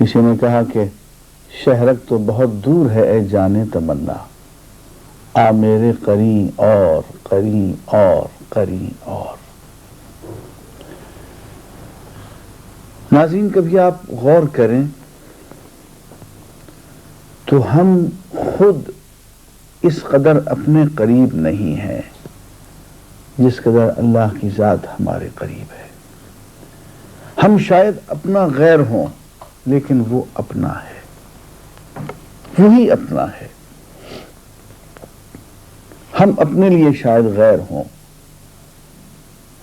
کسی نے کہا کہ شہرک تو بہت دور ہے اے جانے تمنا، آ میرے قریب اور قریب اور قریب اور۔ ناظرین کبھی آپ غور کریں تو ہم خود اس قدر اپنے قریب نہیں ہیں جس قدر اللہ کی ذات ہمارے قریب ہے۔ ہم شاید اپنا غیر ہوں لیکن وہ اپنا ہے، وہی اپنا ہے۔ ہم اپنے لیے شاید غیر ہوں،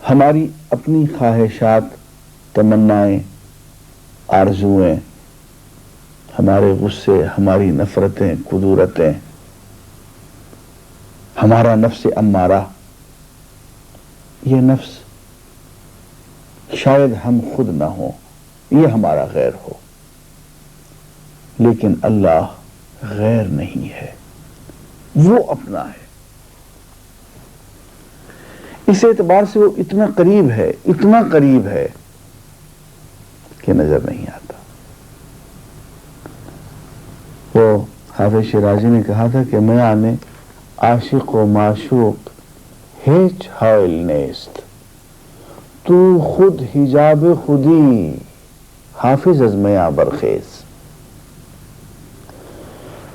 ہماری اپنی خواہشات، تمنائیں، آرزوئیں، ہمارے غصے، ہماری نفرتیں، کدورتیں، ہمارا نفس امارہ، یہ نفس شاید ہم خود نہ ہوں، یہ ہمارا غیر ہو، لیکن اللہ غیر نہیں ہے، وہ اپنا ہے۔ اس اعتبار سے وہ اتنا قریب ہے، اتنا قریب ہے کہ نظر نہیں آتا۔ وہ حافظ شیرازی نے کہا تھا کہ میاں عاشق و معشوق ہیچ حائل نیست، تو خود حجاب خودی حافظ از میاں برخیز۔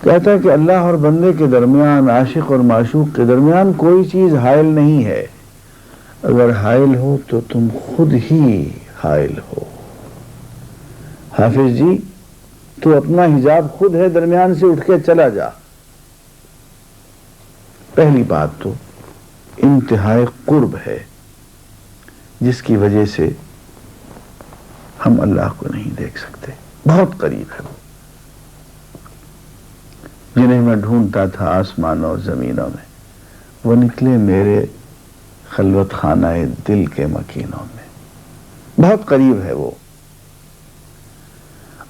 کہتا ہے کہ اللہ اور بندے کے درمیان، عاشق اور معشوق کے درمیان کوئی چیز حائل نہیں ہے، اگر حائل ہو تو تم خود ہی حائل ہو۔ حافظ جی تو اپنا حجاب خود ہے، درمیان سے اٹھ کے چلا جا۔ پہلی بات تو انتہائی قرب ہے جس کی وجہ سے ہم اللہ کو نہیں دیکھ سکتے، بہت قریب ہے وہ، جنہیں میں ڈھونڈتا تھا آسمانوں اور زمینوں میں، وہ نکلے میرے خلوت خانہ دل کے مکینوں میں۔ بہت قریب ہے وہ۔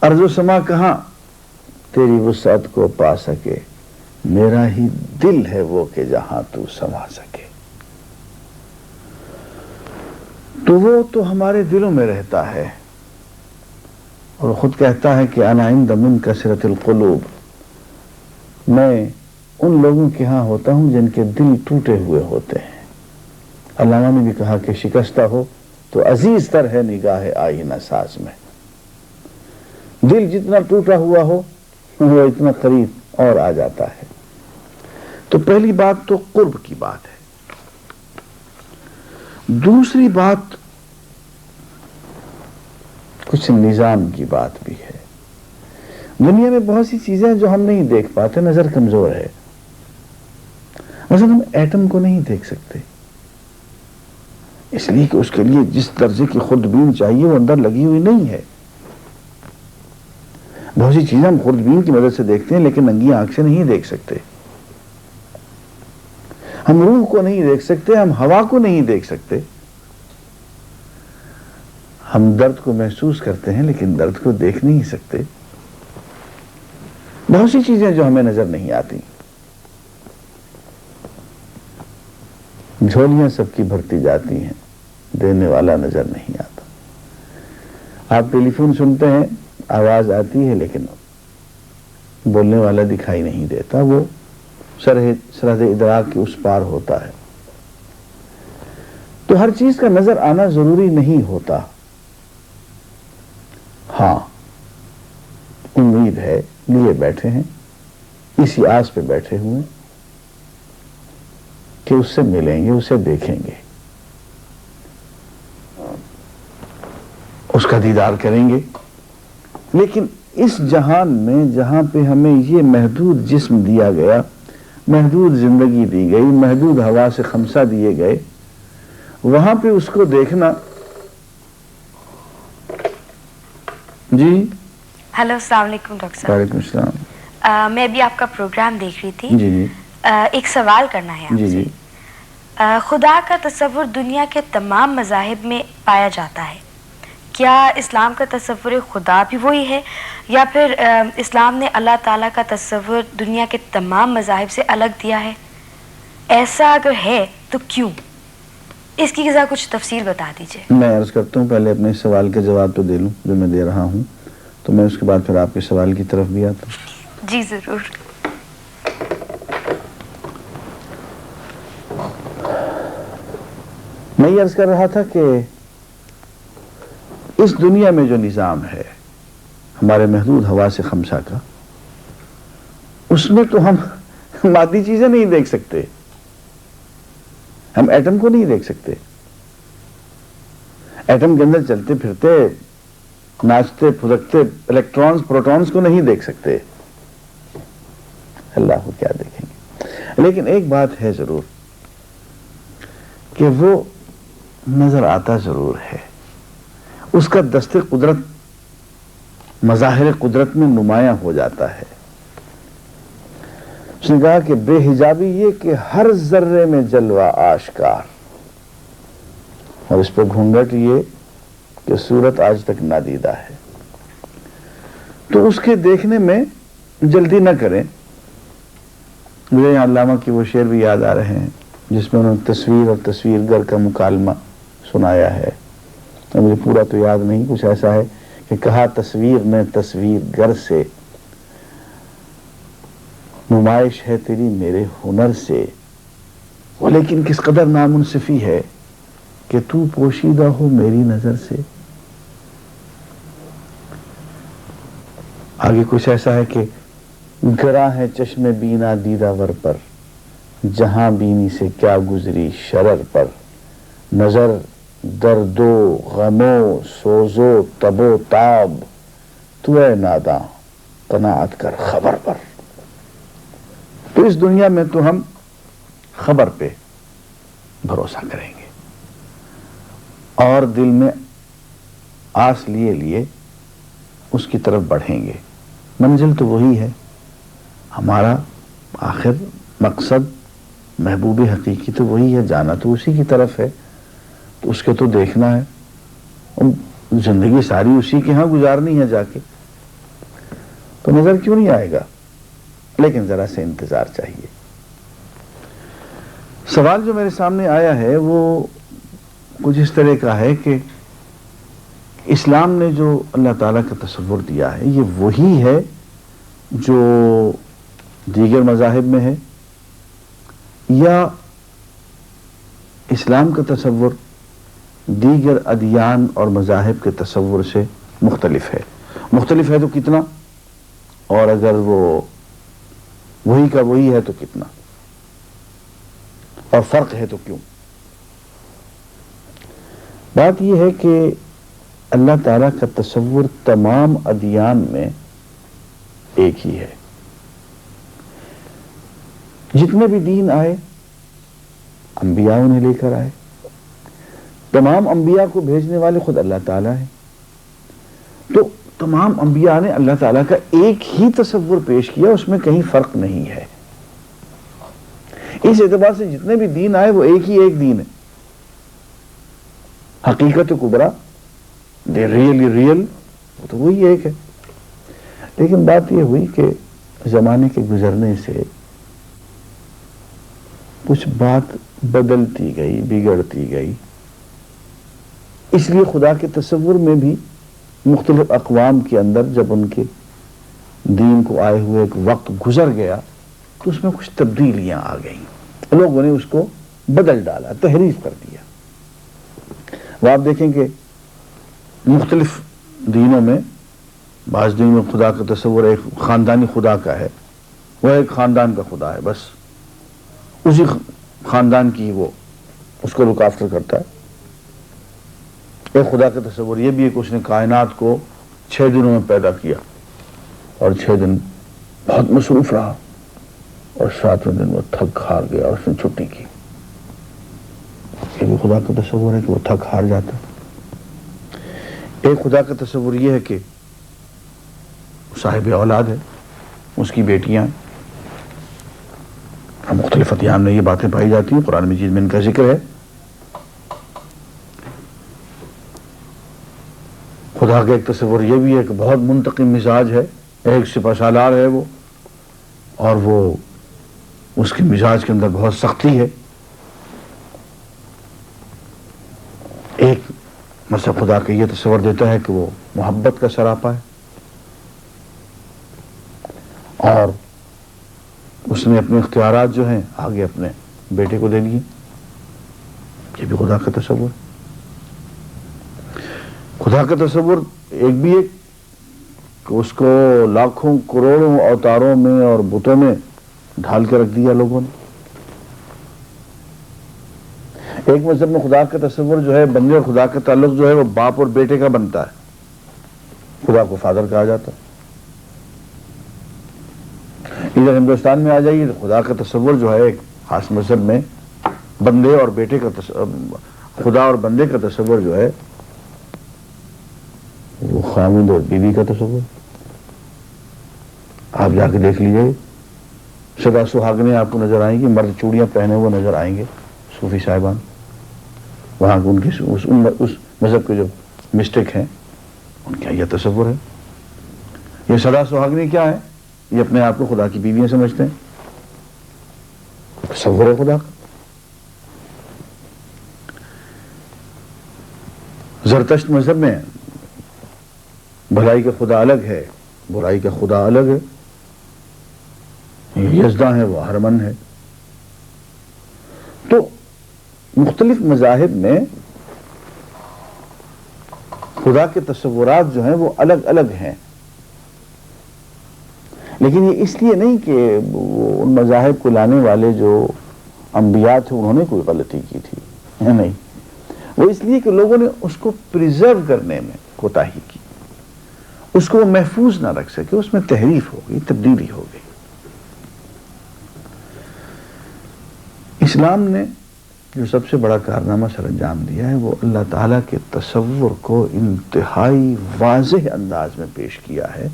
ارض و سما کہاں تیری وسعت کو پا سکے، میرا ہی دل ہے وہ کہ جہاں تو سما سکے۔ تو وہ تو ہمارے دلوں میں رہتا ہے، اور خود کہتا ہے کہ انا عند من کثرت القلوب، میں ان لوگوں کے ہاں ہوتا ہوں جن کے دل ٹوٹے ہوئے ہوتے ہیں۔ علامہ نے بھی کہا کہ شکستہ ہو تو عزیز تر ہے نگاہ آئینہ ساز میں۔ دل جتنا ٹوٹا ہوا ہو وہ اتنا قریب اور آ جاتا ہے۔ تو پہلی بات تو قرب کی بات ہے۔ دوسری بات کچھ نظام کی بات بھی ہے۔ دنیا میں بہت سی چیزیں جو ہم نہیں دیکھ پاتے، نظر کمزور ہے۔ مثلا ہم ایٹم کو نہیں دیکھ سکتے، اس لیے کہ اس کے لیے جس درجے کی خودبین چاہیے وہ اندر لگی ہوئی نہیں ہے۔ بہت سی چیزیں ہم خودبین کی مدد سے دیکھتے ہیں لیکن ننگی آنکھ سے نہیں دیکھ سکتے۔ ہم روح کو نہیں دیکھ سکتے، ہم ہوا کو نہیں دیکھ سکتے۔ ہم درد کو محسوس کرتے ہیں لیکن درد کو دیکھ نہیں سکتے۔ بہت سی چیزیں جو ہمیں نظر نہیں آتی۔ جھولیاں سب کی بھرتی جاتی ہیں، دینے والا نظر نہیں آتا۔ آپ ٹیلی فون سنتے ہیں، آواز آتی ہے لیکن بولنے والا دکھائی نہیں دیتا، وہ سرحد ادراک کے اس پار ہوتا ہے۔ تو ہر چیز کا نظر آنا ضروری نہیں ہوتا۔ ہاں امید ہے، لیے بیٹھے ہیں، اسی آس پہ بیٹھے ہوئے کہ اس سے ملیں گے، اسے دیکھیں گے، اس کا دیدار کریں گے۔ لیکن اس جہان میں جہاں پہ ہمیں یہ محدود جسم دیا گیا، محدود زندگی دی گئی، محدود ہوا سے خمسہ دیے گئے، وہاں پہ اس کو دیکھنا۔ جی ہیلو، السلام علیکم ڈاکٹر صاحب۔ وعلیکم السلام۔ میں بھی آپ کا پروگرام دیکھ رہی تھی۔ جی جی ایک سوال کرنا ہے آپ جی سے۔ جی خدا کا تصور دنیا کے تمام مذاہب میں پایا جاتا ہے، کیا اسلام کا تصور خدا بھی وہی ہے، یا پھر اسلام نے اللہ تعالیٰ کا تصور دنیا کے تمام مذاہب سے الگ دیا ہے؟ ایسا اگر ہے تو کیوں؟ اس کی کچھ تفصیل بتا دیجیے۔ میں عرض کرتا ہوں، پہلے اپنے سوال کے جواب تو دے لوں جو میں دے رہا ہوں۔ تو میں اس کے بعد پھر آپ کے سوال کی طرف بھی آتا ہوں. جی ضرور. میں یہ عرض کر رہا تھا کہ اس دنیا میں جو نظام ہے ہمارے محدود حواس خمسہ کا، اس میں تو ہم مادی چیزیں نہیں دیکھ سکتے، ہم ایٹم کو نہیں دیکھ سکتے. ایٹم کے اندر چلتے پھرتے ناچتے پھدکتے الیکٹرانز پروٹونز کو نہیں دیکھ سکتے. اللہ کو کیا دیکھیں گے؟ لیکن ایک بات ہے ضرور کہ وہ نظر آتا ضرور ہے، اس کا دست قدرت مظاہر قدرت میں نمایاں ہو جاتا ہے. اس نے کہا کہ بے حجابی یہ کہ ہر ذرے میں جلوہ آشکار، اور اس پہ گھونگھٹ یہ کہ صورت آج تک نادیدہ ہے. تو اس کے دیکھنے میں جلدی نہ کریں. مجھے یہاں علامہ کی وہ شعر بھی یاد آ رہے ہیں جس میں انہوں نے تصویر اور تصویر گر کا مکالمہ سنایا ہے. مجھے پورا تو یاد نہیں، کچھ ایسا ہے کہ کہا تصویر نے تصویر گر سے، نمائش ہے تیری میرے ہنر سے، وہ لیکن کس قدر نامنصفی ہے کہ تو پوشیدہ ہو میری نظر سے. آگے کچھ ایسا ہے کہ گراں ہے چشم بینا دیدہ ور پر، جہاں بینی سے کیا گزری شرر پر، نظر دردو غمو سوزو تبو تاب، تو اے ناداں قناعت کر خبر پر. تو اس دنیا میں تو ہم خبر پہ بھروسہ کریں گے اور دل میں آس لیے لیے اس کی طرف بڑھیں گے. منزل تو وہی ہے، ہمارا آخر مقصد محبوب حقیقی تو وہی ہے، جانا تو اسی کی طرف ہے. تو اس کے تو دیکھنا ہے، زندگی ساری اسی کے ہاں گزارنی ہے جا کے، تو نظر کیوں نہیں آئے گا؟ لیکن ذرا سے انتظار چاہیے. سوال جو میرے سامنے آیا ہے وہ کچھ اس طرح کا ہے کہ اسلام نے جو اللہ تعالیٰ کا تصور دیا ہے یہ وہی ہے جو دیگر مذاہب میں ہے، یا اسلام کا تصور دیگر ادیان اور مذاہب کے تصور سے مختلف ہے؟ مختلف ہے تو کتنا، اور اگر وہ وہی کا وہی ہے تو کتنا، اور فرق ہے تو کیوں؟ بات یہ ہے کہ اللہ تعالیٰ کا تصور تمام ادیان میں ایک ہی ہے. جتنے بھی دین آئے انبیاء انہیں لے کر آئے، تمام انبیاء کو بھیجنے والے خود اللہ تعالیٰ ہیں. تو تمام انبیاء نے اللہ تعالیٰ کا ایک ہی تصور پیش کیا، اس میں کہیں فرق نہیں ہے. اس اعتبار سے جتنے بھی دین آئے وہ ایک ہی ایک دین ہے. حقیقت کبریٰ دے ریئلی ریئل وہ تو وہی ایک ہے. لیکن بات یہ ہوئی کہ زمانے کے گزرنے سے کچھ بات بدلتی گئی، بگڑتی گئی. اس لیے خدا کے تصور میں بھی مختلف اقوام کے اندر جب ان کے دین کو آئے ہوئے ایک وقت گزر گیا تو اس میں کچھ تبدیلیاں آ گئیں. لوگوں نے اس کو بدل ڈالا، تحریف کر دیا. وہ آپ دیکھیں کہ مختلف دینوں میں بعض دینوں میں خدا کا تصور ایک خاندانی خدا کا ہے، وہ ایک خاندان کا خدا ہے، بس اسی خاندان کی وہ اس کو لک آفٹر کرتا ہے. ایک خدا کا تصور یہ بھی ہے کہ اس نے کائنات کو 6 دنوں میں پیدا کیا اور 6 دن بہت مصروف رہا اور 7ویں دن وہ تھک ہار گیا اور اس نے چھٹی کی. یہ بھی خدا کا تصور ہے کہ وہ تھک ہار جاتا. ایک خدا کا تصور یہ ہے کہ صاحب اولاد ہے، اس کی بیٹیاں. مختلف ادیان میں یہ باتیں پائی جاتی ہیں، قرآن مجید میں ان کا ذکر ہے. خدا کا ایک تصور یہ بھی ہے کہ بہت منتقم مزاج ہے، ایک سپہ سالار ہے وہ، اور وہ اس کے مزاج کے اندر بہت سختی ہے. ایک مثلا خدا کا یہ تصور دیتا ہے کہ وہ محبت کا سراپا ہے، اس نے اپنے اختیارات جو ہیں آگے اپنے بیٹے کو دے دیے. یہ بھی خدا کا تصور. خدا کا تصور ایک بھی ایک کہ اس کو لاکھوں کروڑوں اوتاروں میں اور بتوں میں ڈھال کے رکھ دیا لوگوں نے. ایک مذہب میں خدا کا تصور جو ہے بندے اور خدا کا تعلق جو ہے وہ باپ اور بیٹے کا بنتا ہے. خدا کو فادر کہا جاتا ہے. ادھر ہندوستان میں آ جائیے تو خدا کا تصور جو ہے ایک خاص مذہب میں بندے اور بیٹے کا خدا اور بندے کا تصور جو ہے وہ خاوند اور بیوی کا تصور. آپ جا کے دیکھ لیجیے, سدا سہاگنیں آپ کو نظر آئیں گی, مرد چوڑیاں پہنے ہوئے نظر آئیں گے, صوفی صاحبان وہاں ان کے اس مذہب کے جو مسٹک ہیں ان کا یہ تصور ہے. یہ سدا سہاگنی کیا ہے؟ یہ اپنے آپ کو خدا کی بیویاں سمجھتے ہیں. تصور ہے خدا کا. زرتشت مذہب میں بھلائی کا خدا الگ ہے, برائی کا خدا الگ ہے. یزداں ہے, وہ ہرمن ہے. تو مختلف مذاہب میں خدا کے تصورات جو ہیں وہ الگ الگ ہیں. لیکن یہ اس لیے نہیں کہ ان مذاہب کو لانے والے جو انبیاء تھے انہوں نے کوئی غلطی کی تھی, نہیں. وہ اس لیے کہ لوگوں نے اس کو پریزرو کرنے میں کوتاہی کی, اس کو وہ محفوظ نہ رکھ سکے, اس میں تحریف ہو گئی, تبدیلی ہو گئی. اسلام نے جو سب سے بڑا کارنامہ سر انجام دیا ہے وہ اللہ تعالیٰ کے تصور کو انتہائی واضح انداز میں پیش کیا ہے,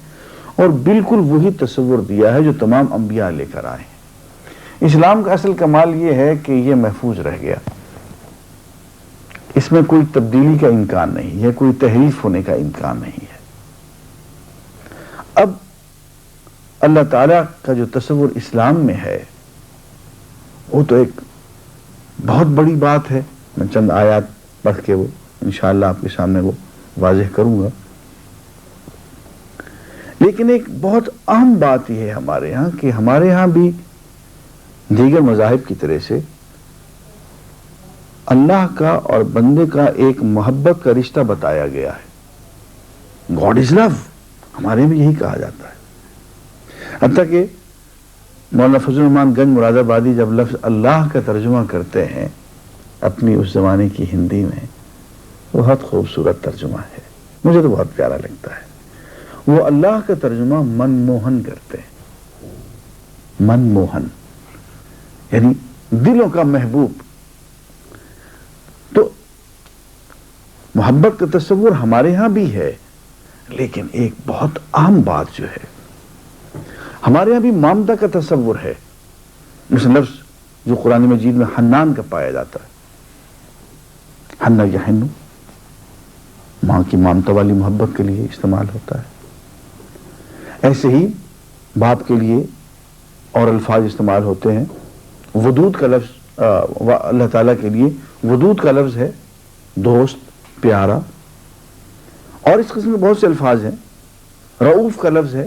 اور بالکل وہی تصور دیا ہے جو تمام انبیاء لے کر آئے ہیں. اسلام کا اصل کمال یہ ہے کہ یہ محفوظ رہ گیا, اس میں کوئی تبدیلی کا امکان نہیں ہے, کوئی تحریف ہونے کا امکان نہیں ہے. اب اللہ تعالیٰ کا جو تصور اسلام میں ہے وہ تو ایک بہت بڑی بات ہے. میں چند آیات پڑھ کے وہ انشاءاللہ آپ کے سامنے وہ واضح کروں گا. لیکن ایک بہت اہم بات یہ ہے ہمارے ہاں کہ ہمارے ہاں بھی دیگر مذاہب کی طرح سے اللہ کا اور بندے کا ایک محبت کا رشتہ بتایا گیا ہے. گاڈ از لو, ہمارے میں یہی کہا جاتا ہے. حتیٰ کہ مولانا فضل الرحمان گنج مراد آبادی جب لفظ اللہ کا ترجمہ کرتے ہیں اپنی اس زمانے کی ہندی میں, بہت خوبصورت ترجمہ ہے, مجھے تو بہت پیارا لگتا ہے. وہ اللہ کا ترجمہ من موہن کرتے ہیں. من موہن یعنی دلوں کا محبوب. تو محبت کا تصور ہمارے ہاں بھی ہے, لیکن ایک بہت اہم بات جو ہے ہمارے یہاں بھی مامتا کا تصور ہے. مثل لفظ جو قرآن مجید میں حنان کا پایا جاتا ہے, حنا یحنو, ماں کی مامتا والی محبت کے لیے استعمال ہوتا ہے. ایسے ہی باپ کے لیے اور الفاظ استعمال ہوتے ہیں. ودود کا لفظ اللہ تعالیٰ کے لیے ودود کا لفظ ہے دوست, پیارا, اور اس قسم کے بہت سے الفاظ ہیں. رؤوف کا لفظ ہے,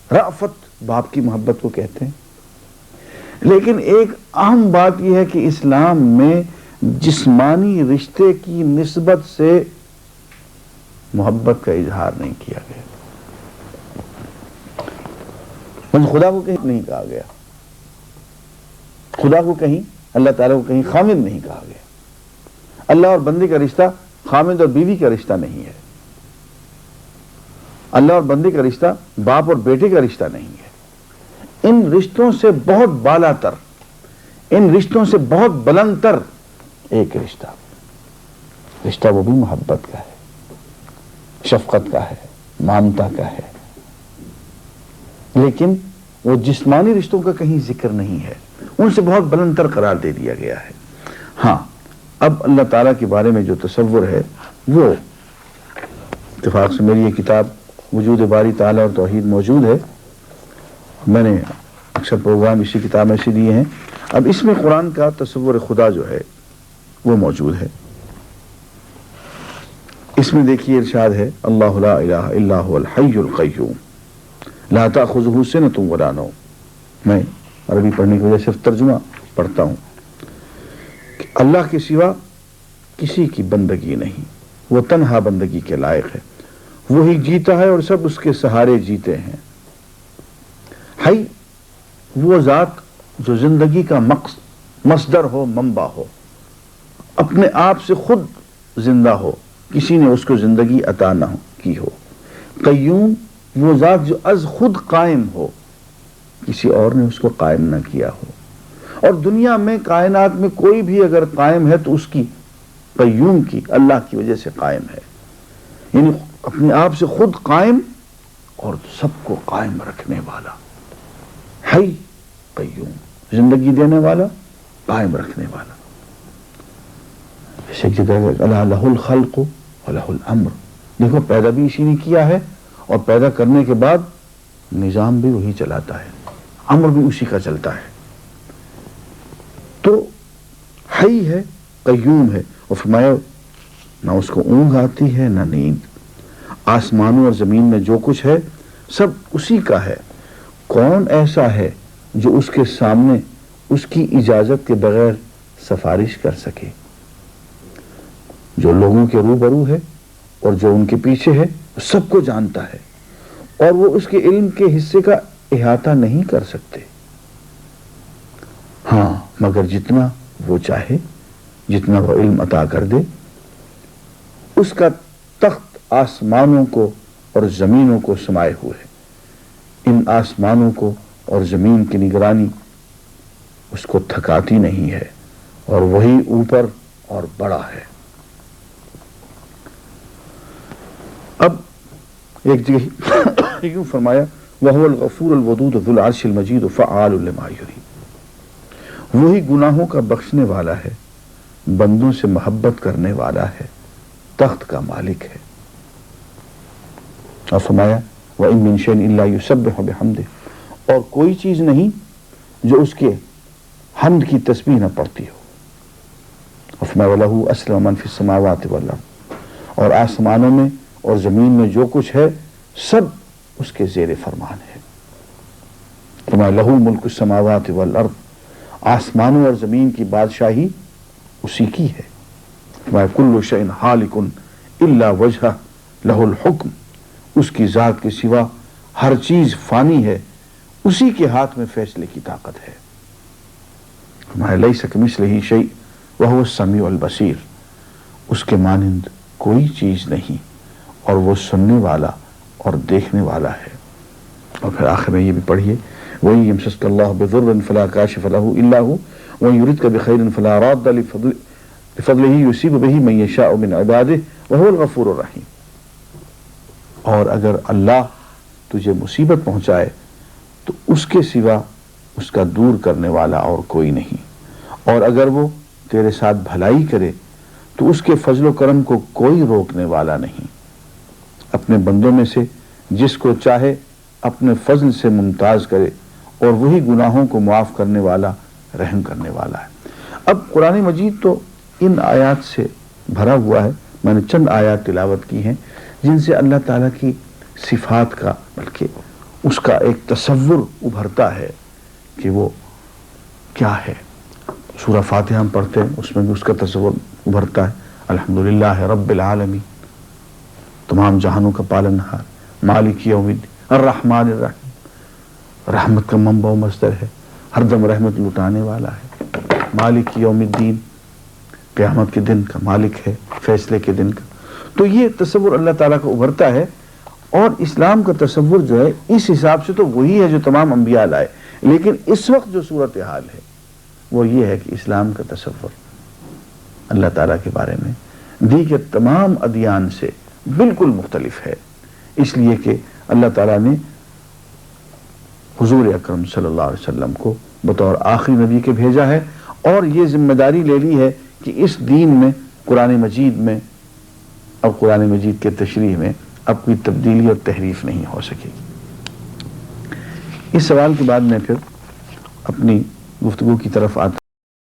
رأفت باپ کی محبت کو کہتے ہیں. لیکن ایک اہم بات یہ ہے کہ اسلام میں جسمانی رشتے کی نسبت سے محبت کا اظہار نہیں کیا گیا. خدا کو کہیں نہیں کہا گیا, خدا کو کہیں, اللہ تعالیٰ کو کہیں خامد نہیں کہا گیا. اللہ اور بندے کا رشتہ خامد اور بیوی کا رشتہ نہیں ہے. اللہ اور بندے کا رشتہ باپ اور بیٹے کا رشتہ نہیں ہے. ان رشتوں سے بہت بالا تر, ان رشتوں سے بہت بلند تر ایک رشتہ وہ بھی محبت کا ہے, شفقت کا ہے, مامتا کا ہے. لیکن وہ جسمانی رشتوں کا کہیں ذکر نہیں ہے, ان سے بہت بلند تر قرار دے دیا گیا ہے. ہاں, اب اللہ تعالیٰ کے بارے میں جو تصور ہے وہ اتفاق سے میری یہ کتاب وجود باری تعالیٰ اور توحید موجود ہے. میں نے اکثر پروگرام اسی کتاب میں سے دیے ہیں. اب اس میں قرآن کا تصور خدا جو ہے وہ موجود ہے. اس میں دیکھیے ارشاد ہے, اللہ لا الہ الا هو الحی القیوم لا تأخذہ سنۃ ولا نوم. میں عربی پڑھنے کی وجہ صرف ترجمہ پڑھتا ہوں کہ اللہ کے سوا کسی کی بندگی نہیں، وہ تنہا بندگی کے لائق ہے، وہی جیتا ہے اور سب اس کے سہارے جیتے ہیں۔ حی وہ ذات جو زندگی کا مصدر ہو، منبع ہو، اپنے آپ سے خود زندہ ہو، کسی نے اس کو زندگی عطا نہ کی ہو۔ قیوم وہ ذات جو از خود قائم ہو، کسی اور نے اس کو قائم نہ کیا ہو۔ اور دنیا میں کائنات میں کوئی بھی اگر قائم ہے تو اس کی قیوم کی، اللہ کی وجہ سے قائم ہے، یعنی اپنے آپ سے خود قائم اور سب کو قائم رکھنے والا۔ حی قیوم، زندگی دینے والا، قائم رکھنے والا۔ ایک جگہ الا لہ الخلق ولہ الامر، دیکھو پیدا بھی اسی نے کیا ہے اور پیدا کرنے کے بعد نظام بھی وہی چلاتا ہے، امر بھی اسی کا چلتا ہے۔ تو حی ہے، قیوم ہے، اور فرمایا نہ اس کو اونگ آتی ہے نہ نیند، آسمانوں اور زمین میں جو کچھ ہے سب اسی کا ہے۔ کون ایسا ہے جو اس کے سامنے اس کی اجازت کے بغیر سفارش کر سکے؟ جو لوگوں کے روبرو ہے اور جو ان کے پیچھے ہے وہ سب کو جانتا ہے، اور وہ اس کے علم کے حصے کا احاطہ نہیں کر سکتے، ہاں مگر جتنا وہ چاہے، جتنا وہ علم عطا کر دے۔ اس کا تخت آسمانوں کو اور زمینوں کو سمائے ہوئے، ان آسمانوں کو اور زمین کی نگرانی اس کو تھکاتی نہیں ہے، اور وہی اوپر اور بڑا ہے۔ اب ایک جگہ یوں فرمایا وَهُوَ الْغَفُورُ الْوَدُودُ ذُو الْعَرْشِ الْمَجِيدُ فَعَّالٌ لِمَا يُرِيدُ، وہی گناہوں کا بخشنے والا ہے، بندوں سے محبت کرنے والا ہے، تخت کا مالک ہے۔ اور فرمایا وَإِن مِّن شَيْءٍ إِلَّا يُسَبِّحُ بِحَمْدِهِ، اور کوئی چیز نہیں جو اس کے حمد کی تسبیح نہ پڑتی ہو۔ اور فرمایا وَلَهُ أَسْلَمَ مَن فِي السَّمَاوَاتِ وَالْأَرْضِ، اور آسمانوں میں اور زمین میں جو کچھ ہے سب اس کے زیر فرمان ہے۔ فرمایا لہو ملک السماوات والارض، آسمانوں اور زمین کی بادشاہی اسی کی ہے۔ فرمایا کل شیء ہالک الا وجہہ لہ الحکم، اس کی ذات کے سوا ہر چیز فانی ہے، اسی کے ہاتھ میں فیصلے کی طاقت ہے۔ فرمایا لیس کمثلہ شیء وہو السمیع البصیر، اس کے مانند کوئی چیز نہیں اور وہ سننے والا اور دیکھنے والا ہے۔ اور پھر آخر میں یہ بھی پڑھیے وَإِن يَمْسَسْكَ اللَّهُ بِضُرٍّ فَلَا كَاشِفَ لَهُ إِلَّا هُوَ وَإِن يُرِدْكَ بِخَيْرٍ فَلَا رَادَّ لِفَضْلِهِ يُصِيبُ بِهِ مَن يَشَاءُ مِنْ عِبَادِهِ وَهُوَ الْغَفُورُ الرَّحِيمُ، اور اگر اللہ تجھے مصیبت پہنچائے تو اس کے سوا اس کا دور کرنے والا اور کوئی نہیں، اور اگر وہ تیرے ساتھ بھلائی کرے تو اس کے فضل و کرم کو کوئی روکنے والا نہیں۔ اپنے بندوں میں سے جس کو چاہے اپنے فضل سے ممتاز کرے، اور وہی گناہوں کو معاف کرنے والا، رحم کرنے والا ہے۔ اب قرآن مجید تو ان آیات سے بھرا ہوا ہے، میں نے چند آیات تلاوت کی ہیں جن سے اللہ تعالیٰ کی صفات کا بلکہ اس کا ایک تصور ابھرتا ہے کہ وہ کیا ہے۔ سورہ فاتحہ ہم پڑھتے ہیں، اس میں بھی اس کا تصور ابھرتا ہے، الحمدللہ رب العالمین، تمام جہانوں کا پالنہار، مالک یوم الدین، الرحمن الرحیم، رحمت کا منبع و مصدر ہے، ہر دم رحمت لٹانے والا ہے، مالک یوم الدین، قیامت کے دن کا مالک ہے، فیصلے کے دن کا۔ تو یہ تصور اللہ تعالیٰ کا ابھرتا ہے، اور اسلام کا تصور جو ہے اس حساب سے تو وہی ہے جو تمام انبیاء لائے، لیکن اس وقت جو صورتحال ہے وہ یہ ہے کہ اسلام کا تصور اللہ تعالیٰ کے بارے میں دیگر تمام ادیان سے بالکل مختلف ہے، اس لیے کہ اللہ تعالیٰ نے حضور اکرم صلی اللہ علیہ وسلم کو بطور آخری نبی کے بھیجا ہے، اور یہ ذمہ داری لے لی ہے کہ اس دین میں، قرآن مجید میں، اب قرآن مجید کے تشریح میں اب کوئی تبدیلی اور تحریف نہیں ہو سکے گی۔ اس سوال کے بعد میں پھر اپنی گفتگو کی طرف آتا